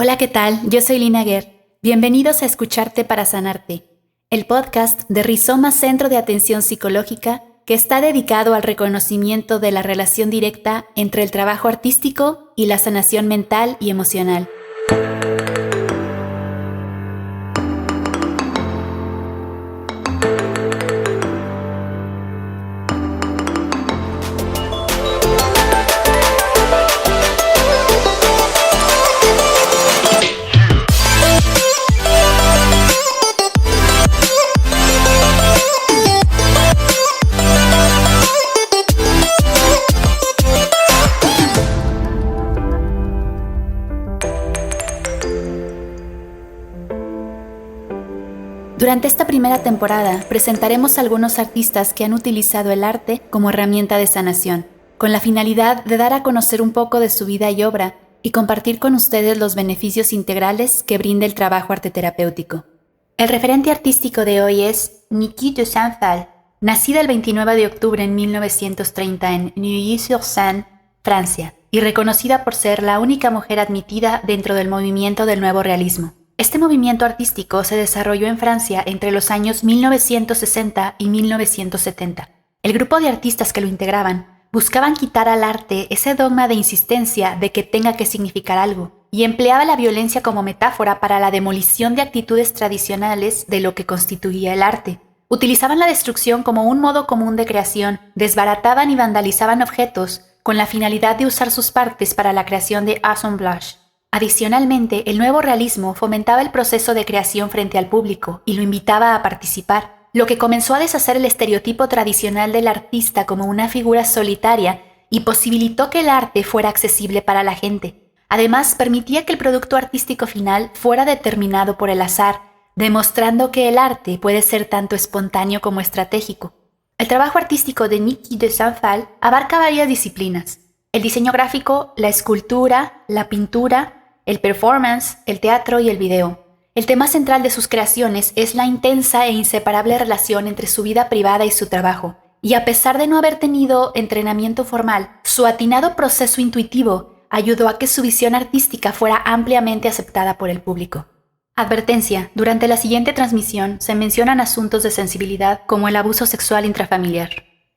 Hola, ¿qué tal? Yo soy Lina Guerr. Bienvenidos a Escucharte para Sanarte, el podcast de Rizoma Centro de Atención Psicológica que está dedicado al reconocimiento de la relación directa entre el trabajo artístico y la sanación mental y emocional. Durante esta primera temporada presentaremos a algunos artistas que han utilizado el arte como herramienta de sanación, con la finalidad de dar a conocer un poco de su vida y obra y compartir con ustedes los beneficios integrales que brinda el trabajo arteterapéutico. El referente artístico de hoy es Niki de Saint-Phal, nacida el 29 de octubre en 1930 en Neuilly-sur-Seine, Francia, y reconocida por ser la única mujer admitida dentro del movimiento del nuevo realismo. Este movimiento artístico se desarrolló en Francia entre los años 1960 y 1970. El grupo de artistas que lo integraban buscaban quitar al arte ese dogma de insistencia de que tenga que significar algo, y empleaba la violencia como metáfora para la demolición de actitudes tradicionales de lo que constituía el arte. Utilizaban la destrucción como un modo común de creación, desbarataban y vandalizaban objetos con la finalidad de usar sus partes para la creación de assemblage. Adicionalmente, el nuevo realismo fomentaba el proceso de creación frente al público y lo invitaba a participar, lo que comenzó a deshacer el estereotipo tradicional del artista como una figura solitaria y posibilitó que el arte fuera accesible para la gente. Además, permitía que el producto artístico final fuera determinado por el azar, demostrando que el arte puede ser tanto espontáneo como estratégico. El trabajo artístico de Niki de Saint-Phal abarca varias disciplinas: el diseño gráfico, la escultura, la pintura, el performance, el teatro y el video. El tema central de sus creaciones es la intensa e inseparable relación entre su vida privada y su trabajo. Y a pesar de no haber tenido entrenamiento formal, su atinado proceso intuitivo ayudó a que su visión artística fuera ampliamente aceptada por el público. Advertencia: durante la siguiente transmisión se mencionan asuntos de sensibilidad como el abuso sexual intrafamiliar.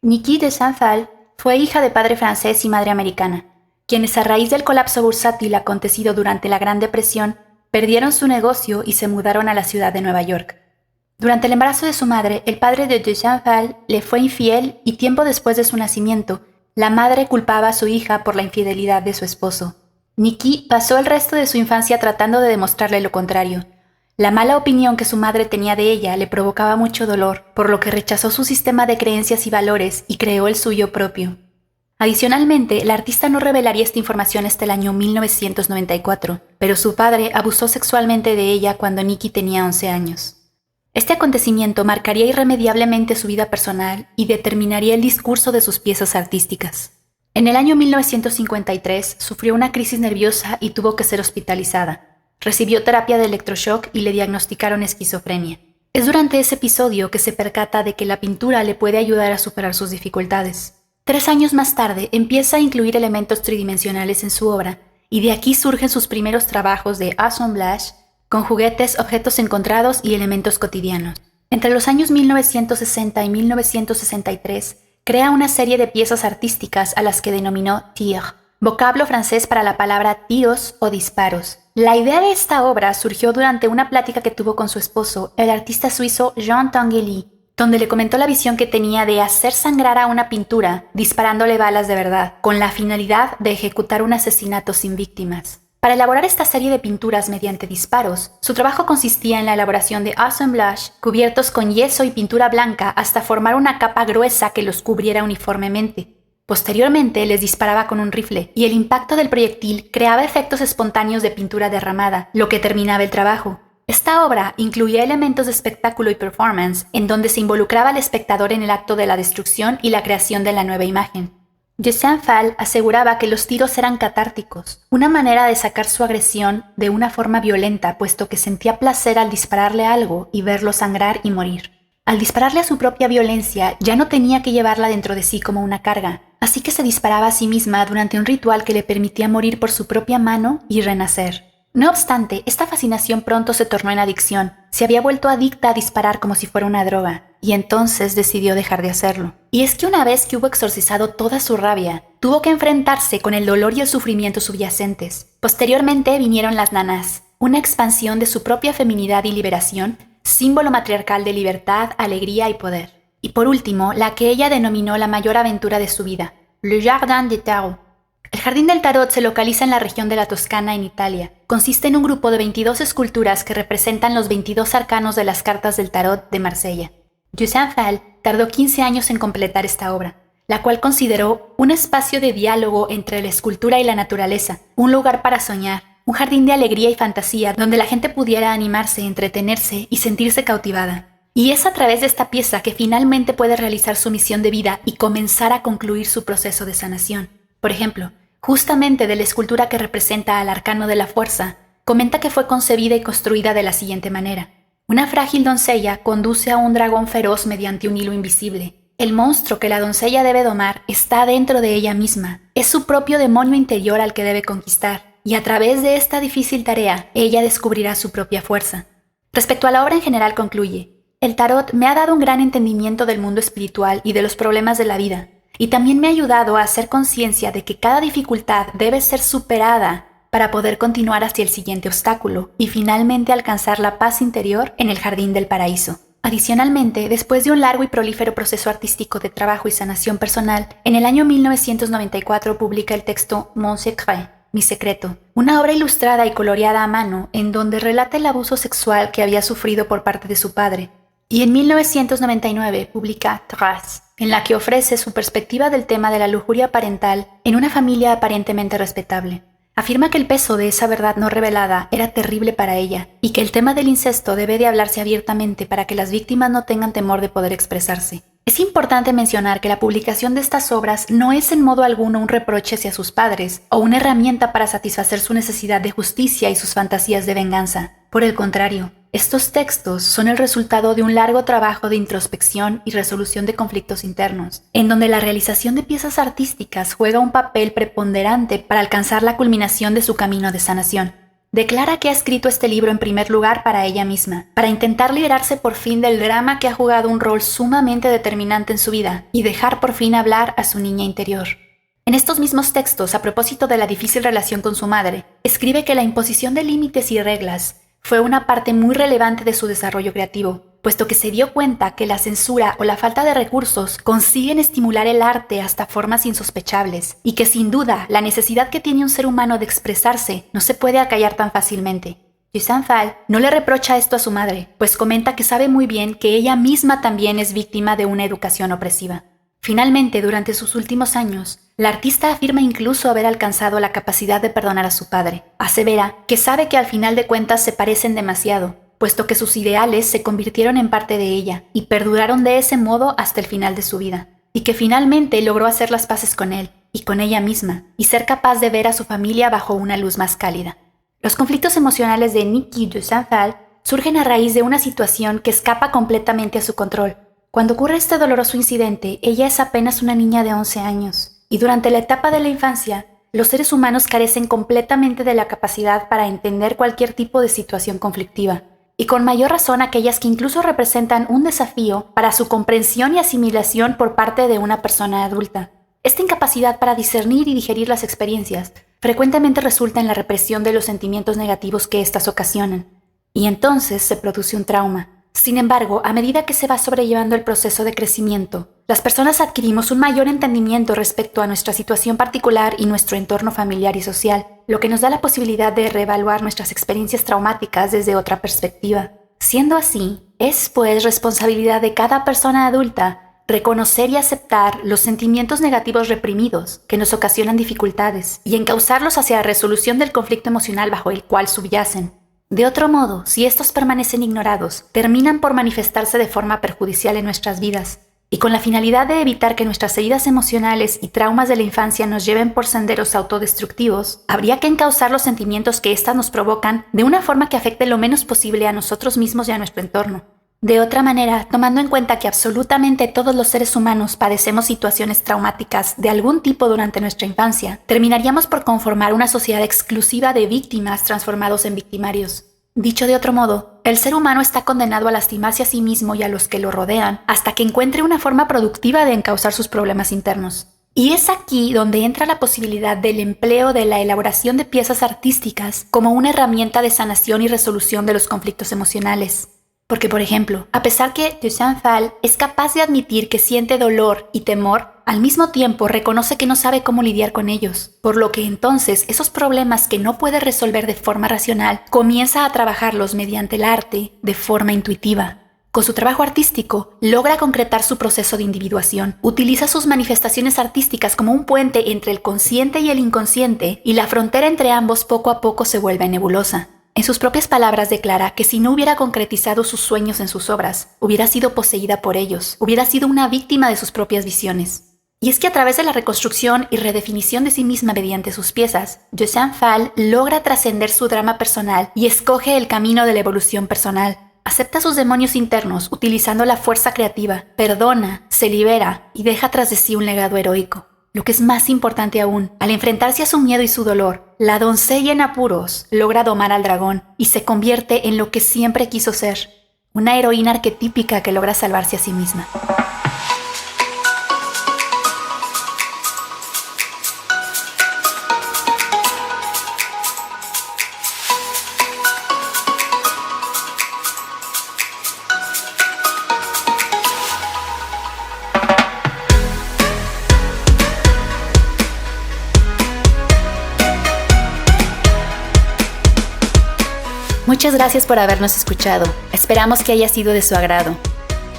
Niki de Saint-Phal fue hija de padre francés y madre americana, quienes a raíz del colapso bursátil acontecido durante la Gran Depresión perdieron su negocio y se mudaron a la ciudad de Nueva York. Durante el embarazo de su madre, el padre de Saint-Phal le fue infiel y tiempo después de su nacimiento, la madre culpaba a su hija por la infidelidad de su esposo. Niki pasó el resto de su infancia tratando de demostrarle lo contrario. La mala opinión que su madre tenía de ella le provocaba mucho dolor, por lo que rechazó su sistema de creencias y valores y creó el suyo propio. Adicionalmente, la artista no revelaría esta información hasta el año 1994, pero su padre abusó sexualmente de ella cuando Niki tenía 11 años. Este acontecimiento marcaría irremediablemente su vida personal y determinaría el discurso de sus piezas artísticas. En el año 1953 sufrió una crisis nerviosa y tuvo que ser hospitalizada. Recibió terapia de electroshock y le diagnosticaron esquizofrenia. Es durante ese episodio que se percata de que la pintura le puede ayudar a superar sus dificultades. 3 años más tarde empieza a incluir elementos tridimensionales en su obra, y de aquí surgen sus primeros trabajos de assemblage, con juguetes, objetos encontrados y elementos cotidianos. Entre los años 1960 y 1963, crea una serie de piezas artísticas a las que denominó tir, vocablo francés para la palabra tiros o disparos. La idea de esta obra surgió durante una plática que tuvo con su esposo, el artista suizo Jean Tinguely, donde le comentó la visión que tenía de hacer sangrar a una pintura disparándole balas de verdad, con la finalidad de ejecutar un asesinato sin víctimas. Para elaborar esta serie de pinturas mediante disparos, su trabajo consistía en la elaboración de assemblage cubiertos con yeso y pintura blanca hasta formar una capa gruesa que los cubriera uniformemente. Posteriormente les disparaba con un rifle y el impacto del proyectil creaba efectos espontáneos de pintura derramada, lo que terminaba el trabajo. Esta obra incluía elementos de espectáculo y performance, en donde se involucraba al espectador en el acto de la destrucción y la creación de la nueva imagen. De Saint-Phal aseguraba que los tiros eran catárticos, una manera de sacar su agresión de una forma violenta, puesto que sentía placer al dispararle algo y verlo sangrar y morir. Al dispararle a su propia violencia, ya no tenía que llevarla dentro de sí como una carga, así que se disparaba a sí misma durante un ritual que le permitía morir por su propia mano y renacer. No obstante, esta fascinación pronto se tornó en adicción. Se había vuelto adicta a disparar como si fuera una droga, y entonces decidió dejar de hacerlo. Y es que una vez que hubo exorcizado toda su rabia, tuvo que enfrentarse con el dolor y el sufrimiento subyacentes. Posteriormente vinieron las nanás, una expansión de su propia feminidad y liberación, símbolo matriarcal de libertad, alegría y poder. Y por último, la que ella denominó la mayor aventura de su vida, Le Jardin des Tarot. El Jardín del Tarot se localiza en la región de la Toscana, en Italia. Consiste en un grupo de 22 esculturas que representan los 22 arcanos de las cartas del Tarot de Marsella. Dusanfal tardó 15 años en completar esta obra, la cual consideró un espacio de diálogo entre la escultura y la naturaleza, un lugar para soñar, un jardín de alegría y fantasía donde la gente pudiera animarse, entretenerse y sentirse cautivada. Y es a través de esta pieza que finalmente puede realizar su misión de vida y comenzar a concluir su proceso de sanación. Por ejemplo, justamente de la escultura que representa al arcano de la fuerza, comenta que fue concebida y construida de la siguiente manera. Una frágil doncella conduce a un dragón feroz mediante un hilo invisible. El monstruo que la doncella debe domar está dentro de ella misma. Es su propio demonio interior al que debe conquistar, y a través de esta difícil tarea, ella descubrirá su propia fuerza. Respecto a la obra en general concluye: el tarot me ha dado un gran entendimiento del mundo espiritual y de los problemas de la vida. Y también me ha ayudado a hacer conciencia de que cada dificultad debe ser superada para poder continuar hacia el siguiente obstáculo y finalmente alcanzar la paz interior en el jardín del paraíso. Adicionalmente, después de un largo y prolífero proceso artístico de trabajo y sanación personal, en el año 1994 publica el texto Mon Secret, Mi Secreto, una obra ilustrada y coloreada a mano en donde relata el abuso sexual que había sufrido por parte de su padre. Y en 1999 publica Trace, en la que ofrece su perspectiva del tema de la lujuria parental en una familia aparentemente respetable. Afirma que el peso de esa verdad no revelada era terrible para ella y que el tema del incesto debe de hablarse abiertamente para que las víctimas no tengan temor de poder expresarse. Es importante mencionar que la publicación de estas obras no es en modo alguno un reproche hacia sus padres o una herramienta para satisfacer su necesidad de justicia y sus fantasías de venganza. Por el contrario, estos textos son el resultado de un largo trabajo de introspección y resolución de conflictos internos, en donde la realización de piezas artísticas juega un papel preponderante para alcanzar la culminación de su camino de sanación. Declara que ha escrito este libro en primer lugar para ella misma, para intentar liberarse por fin del drama que ha jugado un rol sumamente determinante en su vida y dejar por fin hablar a su niña interior. En estos mismos textos, a propósito de la difícil relación con su madre, escribe que la imposición de límites y reglas fue una parte muy relevante de su desarrollo creativo, puesto que se dio cuenta que la censura o la falta de recursos consiguen estimular el arte hasta formas insospechables, y que sin duda la necesidad que tiene un ser humano de expresarse no se puede acallar tan fácilmente. Dusanfal no le reprocha esto a su madre, pues comenta que sabe muy bien que ella misma también es víctima de una educación opresiva. Finalmente, durante sus últimos años, la artista afirma incluso haber alcanzado la capacidad de perdonar a su padre. Asevera que sabe que al final de cuentas se parecen demasiado, puesto que sus ideales se convirtieron en parte de ella y perduraron de ese modo hasta el final de su vida, y que finalmente logró hacer las paces con él y con ella misma, y ser capaz de ver a su familia bajo una luz más cálida. Los conflictos emocionales de Niki Dusanfal surgen a raíz de una situación que escapa completamente a su control. Cuando ocurre este doloroso incidente, ella es apenas una niña de 11 años, y durante la etapa de la infancia, los seres humanos carecen completamente de la capacidad para entender cualquier tipo de situación conflictiva, y con mayor razón aquellas que incluso representan un desafío para su comprensión y asimilación por parte de una persona adulta. Esta incapacidad para discernir y digerir las experiencias frecuentemente resulta en la represión de los sentimientos negativos que éstas ocasionan, y entonces se produce un trauma. Sin embargo, a medida que se va sobrellevando el proceso de crecimiento, las personas adquirimos un mayor entendimiento respecto a nuestra situación particular y nuestro entorno familiar y social, lo que nos da la posibilidad de reevaluar nuestras experiencias traumáticas desde otra perspectiva. Siendo así, es pues responsabilidad de cada persona adulta reconocer y aceptar los sentimientos negativos reprimidos que nos ocasionan dificultades y encauzarlos hacia la resolución del conflicto emocional bajo el cual subyacen. De otro modo, si estos permanecen ignorados, terminan por manifestarse de forma perjudicial en nuestras vidas, y con la finalidad de evitar que nuestras heridas emocionales y traumas de la infancia nos lleven por senderos autodestructivos, habría que encauzar los sentimientos que éstas nos provocan de una forma que afecte lo menos posible a nosotros mismos y a nuestro entorno. De otra manera, tomando en cuenta que absolutamente todos los seres humanos padecemos situaciones traumáticas de algún tipo durante nuestra infancia, terminaríamos por conformar una sociedad exclusiva de víctimas transformados en victimarios. Dicho de otro modo, el ser humano está condenado a lastimarse a sí mismo y a los que lo rodean hasta que encuentre una forma productiva de encauzar sus problemas internos. Y es aquí donde entra la posibilidad del empleo de la elaboración de piezas artísticas como una herramienta de sanación y resolución de los conflictos emocionales. Porque, por ejemplo, a pesar que Toussaint Fall es capaz de admitir que siente dolor y temor, al mismo tiempo reconoce que no sabe cómo lidiar con ellos, por lo que entonces esos problemas que no puede resolver de forma racional, comienza a trabajarlos mediante el arte de forma intuitiva. Con su trabajo artístico, logra concretar su proceso de individuación, utiliza sus manifestaciones artísticas como un puente entre el consciente y el inconsciente, y la frontera entre ambos poco a poco se vuelve nebulosa. En sus propias palabras declara que si no hubiera concretizado sus sueños en sus obras, hubiera sido poseída por ellos, hubiera sido una víctima de sus propias visiones. Y es que a través de la reconstrucción y redefinición de sí misma mediante sus piezas, Toussaint Fall logra trascender su drama personal y escoge el camino de la evolución personal. Acepta sus demonios internos utilizando la fuerza creativa, perdona, se libera y deja tras de sí un legado heroico. Lo que es más importante aún, al enfrentarse a su miedo y su dolor, la doncella en apuros logra domar al dragón y se convierte en lo que siempre quiso ser, una heroína arquetípica que logra salvarse a sí misma. Muchas gracias por habernos escuchado. Esperamos que haya sido de su agrado.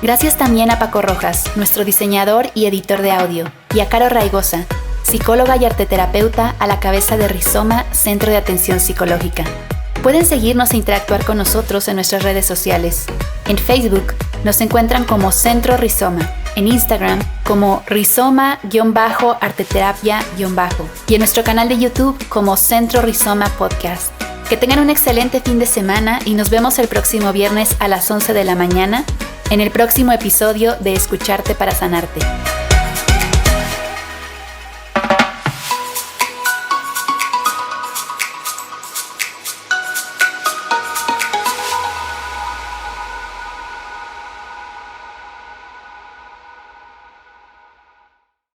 Gracias también a Paco Rojas, nuestro diseñador y editor de audio, y a Caro Raigosa, psicóloga y arteterapeuta a la cabeza de Rizoma, Centro de Atención Psicológica. Pueden seguirnos e interactuar con nosotros en nuestras redes sociales. En Facebook nos encuentran como Centro Rizoma, en Instagram como Rizoma-arteterapia- y en nuestro canal de YouTube como Centro Rizoma Podcast. Que tengan un excelente fin de semana y nos vemos el próximo viernes a las 11 de la mañana en el próximo episodio de Escucharte para Sanarte.